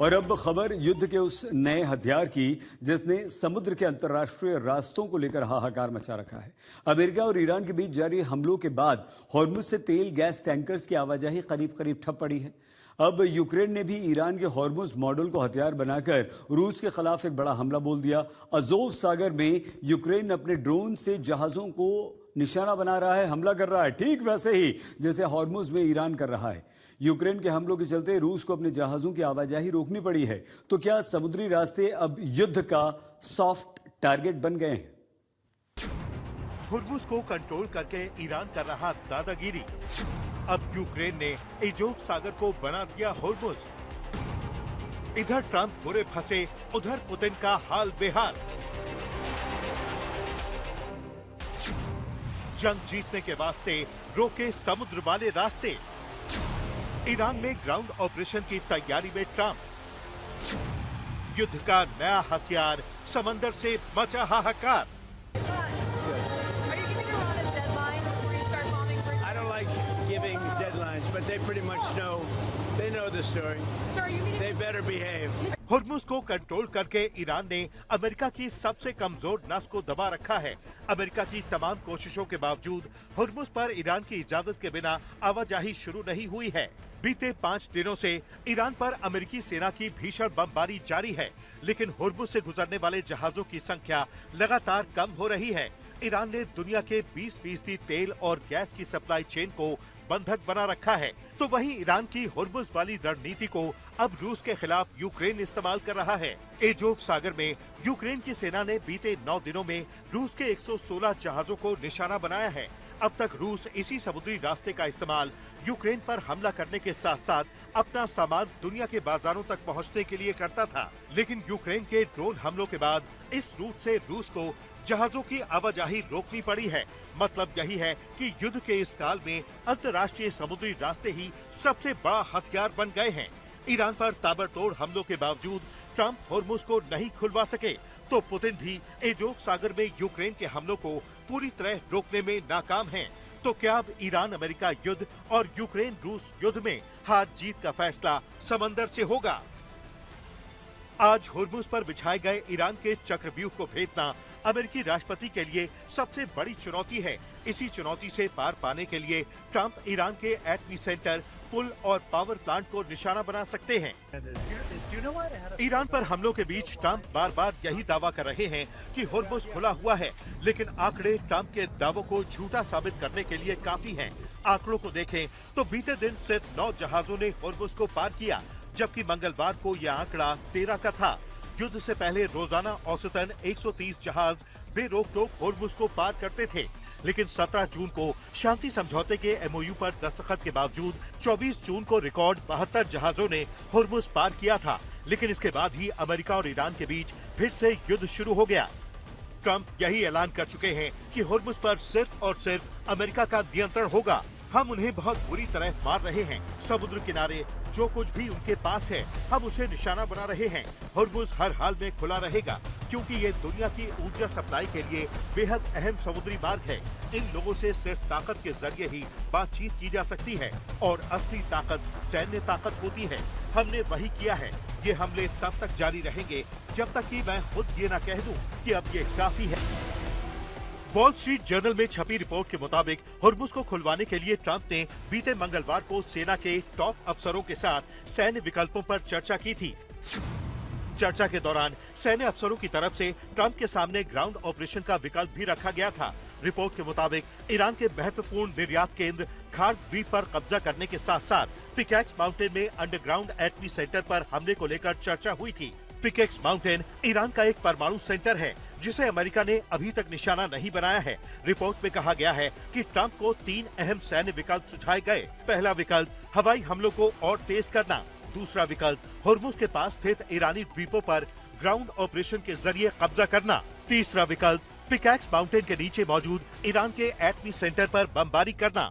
और अब खबर युद्ध के उस नए हथियार की जिसने समुद्र के अंतर्राष्ट्रीय रास्तों को लेकर हाहाकार मचा रखा है। अमेरिका और ईरान के बीच जारी हमलों के बाद हॉर्मुज से तेल गैस टैंकर्स की आवाजाही करीब करीब ठप पड़ी है। अब यूक्रेन ने भी ईरान के हॉर्मुज मॉडल को हथियार बनाकर रूस के खिलाफ एक बड़ा हमला बोल दिया। अज़ोव सागर में यूक्रेन अपने ड्रोन से जहाजों को निशाना बना रहा है, हमला कर रहा है, ठीक वैसे ही जैसे हॉर्मुज में ईरान कर रहा है। यूक्रेन के हमलों के चलते रूस को अपने जहाजों की आवाजाही रोकनी पड़ी है। तो क्या समुद्री रास्ते अब युद्ध का सॉफ्ट टारगेट बन गए हैं? हॉर्मुज को कंट्रोल करके ईरान कर रहा दादागिरी। अब यूक्रेन ने अज़ोव सागर को बना दिया हॉर्मुज। इधर ट्रंप बुरे फंसे, उधर पुतिन का हाल बेहाल। जंग जीतने के वास्ते रोके समुद्र वाले रास्ते। ईरान में ग्राउंड ऑपरेशन की तैयारी में ट्रंप। युद्ध का नया हथियार, समंदर से मचा हाहाकार। Giving deadlines, but they pretty much know, they know the story. They better behave. Hormuz को कंट्रोल करके ईरान ने अमेरिका की सबसे कमजोर नस को दबा रखा है। अमेरिका की तमाम कोशिशों के बावजूद हॉर्मुज पर ईरान की इजाजत के बिना आवाजाही शुरू नहीं हुई है। बीते 5 दिनों से ईरान पर अमेरिकी सेना की भीषण बमबारी जारी है, लेकिन हॉर्मुज से गुजरने वाले जहाजों की संख्या लगातार कम हो रही है। ईरान ने दुनिया के 20% तेल और गैस की सप्लाई चेन को बंधक बना रखा है, तो वहीं ईरान की हॉर्मुज वाली रणनीति को अब रूस के खिलाफ यूक्रेन इस्तेमाल कर रहा है। अज़ोव सागर में यूक्रेन की सेना ने बीते 9 दिनों में रूस के 116 जहाजों को निशाना बनाया है। अब तक रूस इसी समुद्री रास्ते का इस्तेमाल यूक्रेन पर हमला करने के साथ साथ अपना सामान दुनिया के बाजारों तक पहुंचने के लिए करता था, लेकिन यूक्रेन के ड्रोन हमलों के बाद इस रूट से रूस को जहाजों की आवाजाही रोकनी पड़ी है। मतलब यही है कि युद्ध के इस काल में अंतर्राष्ट्रीय समुद्री रास्ते ही सबसे बड़ा हथियार बन गए हैं। ईरान पर ताबड़तोड़ हमलों के बावजूद ट्रंप हॉर्मुज को नहीं खुलवा सके, तो पुतिन भी अज़ोव सागर में यूक्रेन के हमलों को पूरी तरह रोकने में नाकाम हैं। तो क्या अब ईरान अमेरिका युद्ध और यूक्रेन रूस युद्ध में हार जीत का फैसला समंदर से होगा? आज हॉर्मुज पर बिछाए गए ईरान के चक्रव्यूह को भेदना अमेरिकी राष्ट्रपति के लिए सबसे बड़ी चुनौती है। इसी चुनौती से पार पाने के लिए ट्रंप ईरान के एटमी सेंटर, पुल और पावर प्लांट को निशाना बना सकते हैं। ईरान पर हमलों के बीच ट्रंप बार बार यही दावा कर रहे हैं कि हॉर्मुज खुला हुआ है, लेकिन आंकड़े ट्रंप के दावों को झूठा साबित करने के लिए काफी हैं। आंकड़ों को देखें तो बीते दिन सिर्फ 9 जहाजों ने हॉर्मुज को पार किया, जबकि मंगलवार को यह आंकड़ा 13 का था। युद्ध से पहले रोजाना औसतन 130 जहाज बेरोक टोक हॉर्मुज को पार करते थे, लेकिन 17 जून को शांति समझौते के एमओयू पर दस्तखत के बावजूद 24 जून को रिकॉर्ड 72 जहाजों ने हॉर्मुज पार किया था। लेकिन इसके बाद ही अमेरिका और ईरान के बीच फिर से युद्ध शुरू हो गया। ट्रंप यही ऐलान कर चुके हैं कि हॉर्मुज पर सिर्फ और सिर्फ अमेरिका का नियंत्रण होगा। हम उन्हें बहुत बुरी तरह मार रहे हैं। समुद्र किनारे जो कुछ भी उनके पास है, हम उसे निशाना बना रहे हैं। हॉर्मुज हर हाल में खुला रहेगा, क्योंकि ये दुनिया की ऊर्जा सप्लाई के लिए बेहद अहम समुद्री मार्ग है। इन लोगों से सिर्फ ताकत के जरिए ही बातचीत की जा सकती है, और असली ताकत सैन्य ताकत होती है। हमने वही किया है। ये हमले तब तक जारी रहेंगे जब तक कि मैं खुद ये न कह दूं कि अब ये काफी है। वॉल स्ट्रीट जर्नल में छपी रिपोर्ट के मुताबिक हॉर्मुज को खुलवाने के लिए ट्रंप ने बीते मंगलवार को सेना के टॉप अफसरों के साथ सैन्य विकल्पों पर चर्चा की थी। चर्चा के दौरान सैन्य अफसरों की तरफ से ट्रंप के सामने ग्राउंड ऑपरेशन का विकल्प भी रखा गया था। रिपोर्ट के मुताबिक ईरान के महत्वपूर्ण निर्यात केंद्र खार्क द्वीप पर कब्जा करने के साथ साथ पिकैक्स माउंटेन में अंडरग्राउंड एटमी सेंटर पर हमले को लेकर चर्चा हुई थी। पिकैक्स माउंटेन ईरान का एक परमाणु सेंटर है, जिसे अमेरिका ने अभी तक निशाना नहीं बनाया है। रिपोर्ट में कहा गया है कि ट्रंप को 3 अहम सैन्य विकल्प सुझाए गए। पहला विकल्प हवाई हमलों को और तेज करना। दूसरा विकल्प हॉर्मुज के पास स्थित ईरानी द्वीपों पर ग्राउंड ऑपरेशन के जरिए कब्जा करना। तीसरा विकल्प पिकैक्स माउंटेन के नीचे मौजूद ईरान के एटमी सेंटर पर बमबारी करना।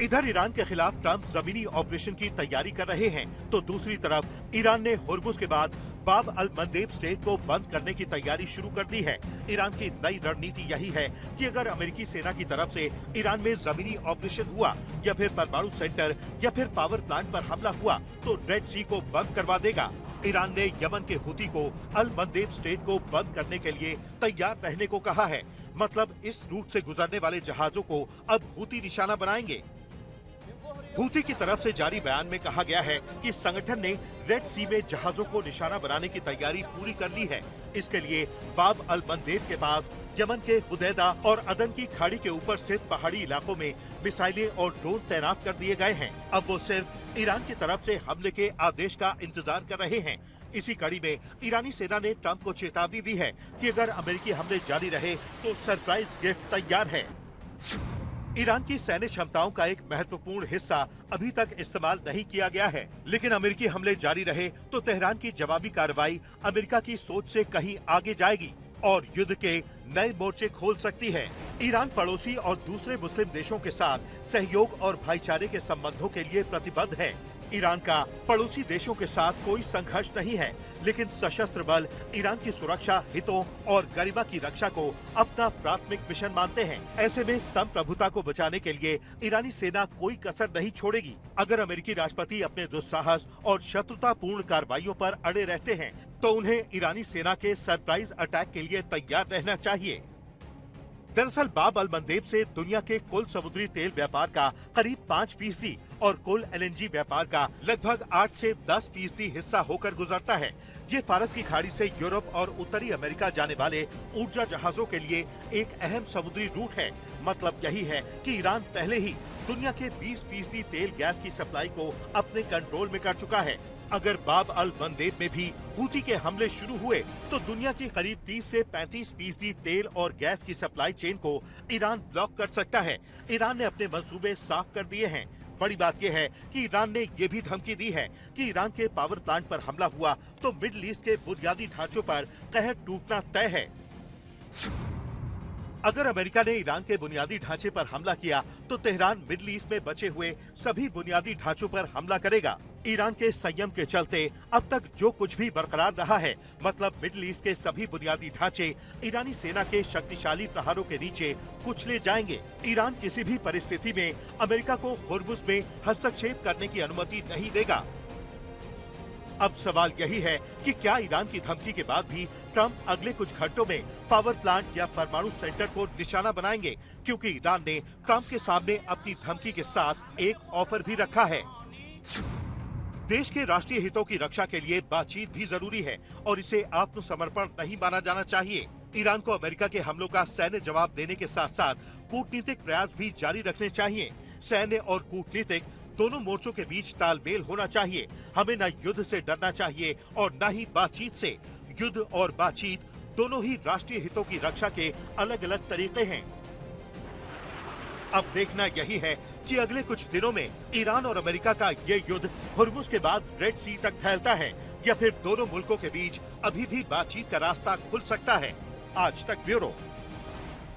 इधर ईरान के खिलाफ ट्रंप जमीनी ऑपरेशन की तैयारी कर रहे हैं, तो दूसरी तरफ ईरान ने हॉर्मुज के बाद बाब अल मंदेब स्ट्रेट को बंद करने की तैयारी शुरू कर दी है। ईरान की नई रणनीति यही है कि अगर अमेरिकी सेना की तरफ से ईरान में जमीनी ऑपरेशन हुआ या फिर परमाणु सेंटर या फिर पावर प्लांट पर हमला हुआ तो रेड सी को बंद करवा देगा। ईरान ने यमन के हुती को अल मंदेब स्ट्रेट को बंद करने के लिए तैयार रहने को कहा है। मतलब इस रूट से गुजरने वाले जहाजों को अब हुती निशाना बनाएंगे। हुती की तरफ से जारी बयान में कहा गया है कि संगठन ने रेड सी में जहाजों को निशाना बनाने की तैयारी पूरी कर ली है। इसके लिए बाब अल मंदेब के पास यमन के हुदैदा और अदन की खाड़ी के ऊपर स्थित पहाड़ी इलाकों में मिसाइलें और ड्रोन तैनात कर दिए गए हैं। अब वो सिर्फ ईरान की तरफ से हमले के आदेश का इंतजार कर रहे हैं। इसी कड़ी में ईरानी सेना ने ट्रंप को चेतावनी दी है कि अगर अमेरिकी हमले जारी रहे तो सरप्राइज गिफ्ट तैयार है। ईरान की सैन्य क्षमताओं का एक महत्वपूर्ण हिस्सा अभी तक इस्तेमाल नहीं किया गया है, लेकिन अमेरिकी हमले जारी रहे तो तेहरान की जवाबी कार्रवाई अमेरिका की सोच से कहीं आगे जाएगी और युद्ध के नए मोर्चे खोल सकती है। ईरान पड़ोसी और दूसरे मुस्लिम देशों के साथ सहयोग और भाईचारे के संबंधों के लिए प्रतिबद्ध है। ईरान का पड़ोसी देशों के साथ कोई संघर्ष नहीं है, लेकिन सशस्त्र बल ईरान की सुरक्षा, हितों और गरिमा की रक्षा को अपना प्राथमिक मिशन मानते हैं। ऐसे में संप्रभुता को बचाने के लिए ईरानी सेना कोई कसर नहीं छोड़ेगी। अगर अमेरिकी राष्ट्रपति अपने दुस्साहस और शत्रुतापूर्ण कार्रवाइयों पर अड़े रहते हैं तो उन्हें ईरानी सेना के सरप्राइज अटैक के लिए तैयार रहना चाहिए। दरअसल बाब अल मंदेब से दुनिया के कुल समुद्री तेल व्यापार का करीब 5% और कुल LNG व्यापार का लगभग 8 से 10% हिस्सा होकर गुजरता है। ये फारस की खाड़ी से यूरोप और उत्तरी अमेरिका जाने वाले ऊर्जा जहाजों के लिए एक अहम समुद्री रूट है। मतलब यही है कि ईरान पहले ही दुनिया के 20% तेल गैस की सप्लाई को अपने कंट्रोल में कर चुका है। अगर बाब अल मंदेब में भी हुती के हमले शुरू हुए तो दुनिया की करीब 30 से 35% तेल और गैस की सप्लाई चेन को ईरान ब्लॉक कर सकता है। ईरान ने अपने मंसूबे साफ कर दिए हैं। बड़ी बात यह है कि ईरान ने ये भी धमकी दी है कि ईरान के पावर प्लांट पर हमला हुआ तो मिडिल ईस्ट के बुनियादी ढांचों पर कहर टूटना तय है। अगर अमेरिका ने ईरान के बुनियादी ढांचे पर हमला किया तो तेहरान मिडिल ईस्ट में बचे हुए सभी बुनियादी ढांचों पर हमला करेगा। ईरान के संयम के चलते अब तक जो कुछ भी बरकरार रहा है, मतलब मिडिल ईस्ट के सभी बुनियादी ढांचे ईरानी सेना के शक्तिशाली प्रहारों के नीचे कुचले जाएंगे। ईरान किसी भी परिस्थिति में अमेरिका को होर्मुज में हस्तक्षेप करने की अनुमति नहीं देगा। अब सवाल यही है कि क्या ईरान की धमकी के बाद भी ट्रंप अगले कुछ घंटों में पावर प्लांट या परमाणु सेंटर को निशाना बनाएंगे, क्योंकि ईरान ने ट्रंप के सामने अपनी धमकी के साथ एक ऑफर भी रखा है। देश के राष्ट्रीय हितों की रक्षा के लिए बातचीत भी जरूरी है और इसे आत्मसमर्पण नहीं माना जाना चाहिए। ईरान को अमेरिका के हमलों का सैन्य जवाब देने के साथ साथ कूटनीतिक प्रयास भी जारी रखने चाहिए। सैन्य और कूटनीतिक दोनों मोर्चों के बीच तालमेल होना चाहिए। हमें न युद्ध से डरना चाहिए और न ही बातचीत से। युद्ध और बातचीत दोनों ही राष्ट्रीय हितों की रक्षा के अलग अलग तरीके हैं। अब देखना यही है कि अगले कुछ दिनों में ईरान और अमेरिका का ये युद्ध हुर्मुज के बाद रेड सी तक फैलता है या फिर दोनों मुल्कों के बीच अभी भी बातचीत का रास्ता खुल सकता है। आज तक ब्यूरो।